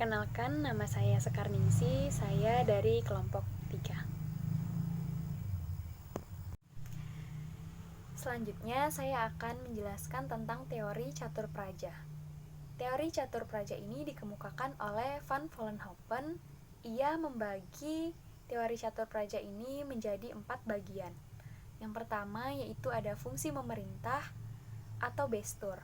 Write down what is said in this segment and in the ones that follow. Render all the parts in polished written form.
Perkenalkan, nama saya Sekarningsi, saya dari kelompok 3. Selanjutnya, saya akan menjelaskan tentang teori catur praja. Teori catur praja ini dikemukakan oleh Van Vollenhoven. Ia membagi teori catur praja ini menjadi 4 bagian. Yang pertama yaitu ada fungsi memerintah atau bestur.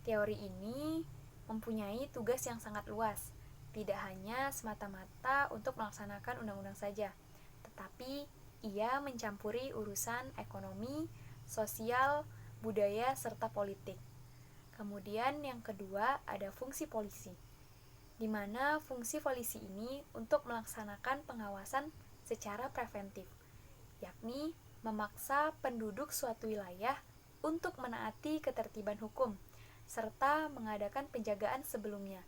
Teori ini mempunyai tugas yang sangat luas, tidak hanya semata-mata untuk melaksanakan undang-undang saja, tetapi ia mencampuri urusan ekonomi, sosial, budaya, serta politik. Kemudian yang kedua ada fungsi polisi, di mana fungsi polisi ini untuk melaksanakan pengawasan secara preventif, yakni memaksa penduduk suatu wilayah untuk menaati ketertiban hukum, serta mengadakan penjagaan sebelumnya,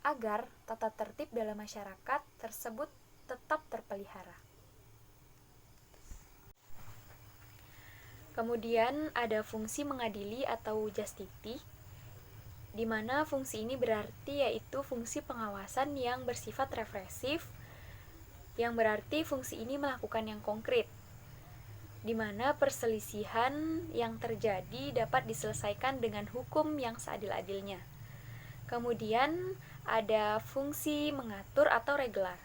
agar tata tertib dalam masyarakat tersebut tetap terpelihara. Kemudian ada fungsi mengadili atau justiti, di mana fungsi ini berarti yaitu fungsi pengawasan yang bersifat represif, yang berarti fungsi ini melakukan yang konkret, di mana perselisihan yang terjadi dapat diselesaikan dengan hukum yang seadil-adilnya. Kemudian ada fungsi mengatur atau regular,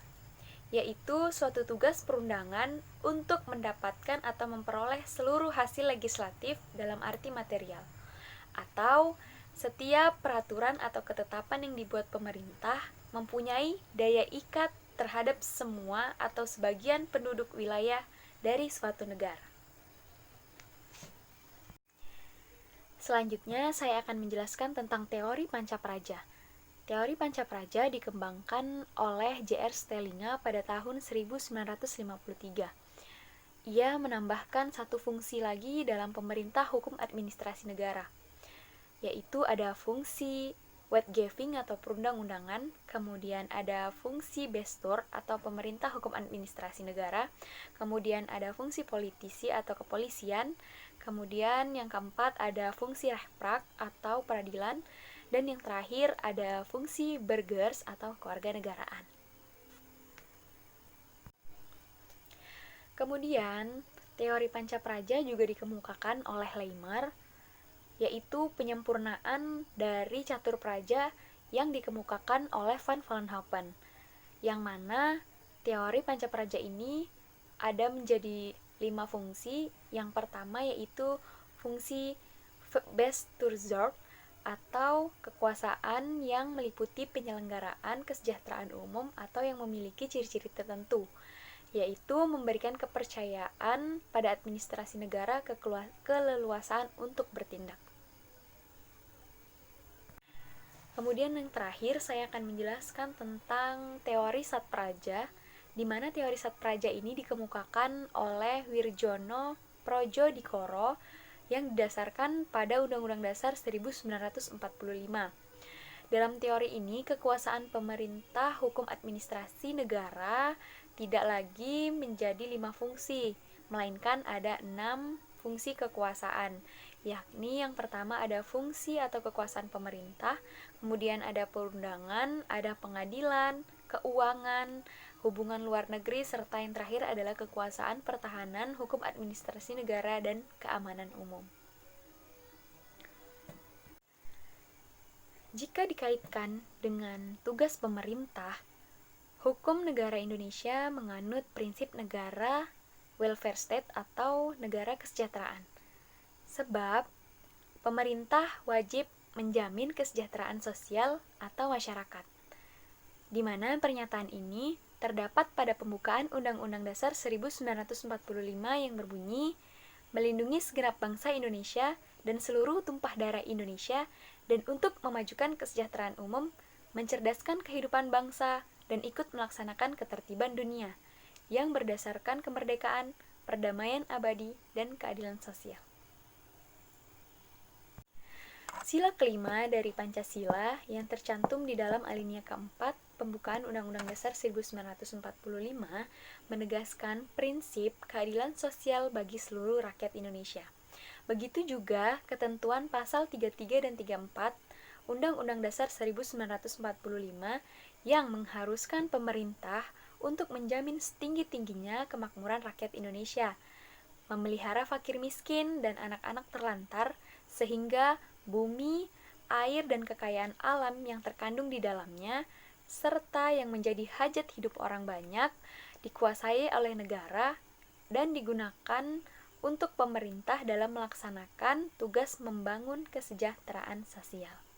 yaitu suatu tugas perundangan untuk mendapatkan atau memperoleh seluruh hasil legislatif dalam arti material, atau setiap peraturan atau ketetapan yang dibuat pemerintah mempunyai daya ikat terhadap semua atau sebagian penduduk wilayah dari suatu negara. Selanjutnya, saya akan menjelaskan tentang teori Pancapraja. Teori Pancapraja dikembangkan oleh J.R. Stelinga pada tahun 1953. Ia menambahkan satu fungsi lagi dalam pemerintah hukum administrasi negara, yaitu ada fungsi wetgeving atau perundang-undangan, kemudian ada fungsi bestur atau pemerintah hukum administrasi negara, kemudian ada fungsi politisi atau kepolisian, kemudian yang keempat ada fungsi rechtpraat atau peradilan, dan yang terakhir ada fungsi burgers atau kewarganegaraan. Kemudian, teori Pancapraja juga dikemukakan oleh Leimer, yaitu penyempurnaan dari catur praja yang dikemukakan oleh Van Vollenhoven, yang mana teori Pancapraja ini ada menjadi 5 fungsi. Yang pertama yaitu fungsi Bestuursrecht atau kekuasaan yang meliputi penyelenggaraan kesejahteraan umum atau yang memiliki ciri-ciri tertentu, yaitu memberikan kepercayaan pada administrasi negara keleluasaan untuk bertindak. Kemudian yang terakhir saya akan menjelaskan tentang teori Satpraja, di mana teori Satpraja ini dikemukakan oleh Wirjono Prodjodikoro yang didasarkan pada Undang-Undang Dasar 1945. Dalam teori ini, kekuasaan pemerintah hukum administrasi negara tidak lagi menjadi 5 fungsi, melainkan ada 6 fungsi kekuasaan, yakni yang pertama ada fungsi atau kekuasaan pemerintah, kemudian ada perundangan, ada pengadilan, keuangan, hubungan luar negeri, serta yang terakhir adalah kekuasaan pertahanan, hukum administrasi negara, dan keamanan umum. Jika dikaitkan dengan tugas pemerintah, hukum negara Indonesia menganut prinsip negara welfare state atau negara kesejahteraan. Sebab, pemerintah wajib menjamin kesejahteraan sosial atau masyarakat, di mana pernyataan ini terdapat pada pembukaan Undang-Undang Dasar 1945 yang berbunyi, melindungi segenap bangsa Indonesia dan seluruh tumpah darah Indonesia, dan untuk memajukan kesejahteraan umum, mencerdaskan kehidupan bangsa, dan ikut melaksanakan ketertiban dunia, yang berdasarkan kemerdekaan, perdamaian abadi, dan keadilan sosial. Sila kelima dari Pancasila yang tercantum di dalam alinea keempat pembukaan Undang-Undang Dasar 1945 menegaskan prinsip keadilan sosial bagi seluruh rakyat Indonesia. Begitu juga ketentuan pasal 33 dan 34 Undang-Undang Dasar 1945 yang mengharuskan pemerintah untuk menjamin setinggi-tingginya kemakmuran rakyat Indonesia, memelihara fakir miskin dan anak-anak terlantar, sehingga bumi, air, dan kekayaan alam yang terkandung di dalamnya, serta yang menjadi hajat hidup orang banyak, dikuasai oleh negara dan digunakan untuk pemerintah dalam melaksanakan tugas membangun kesejahteraan sosial.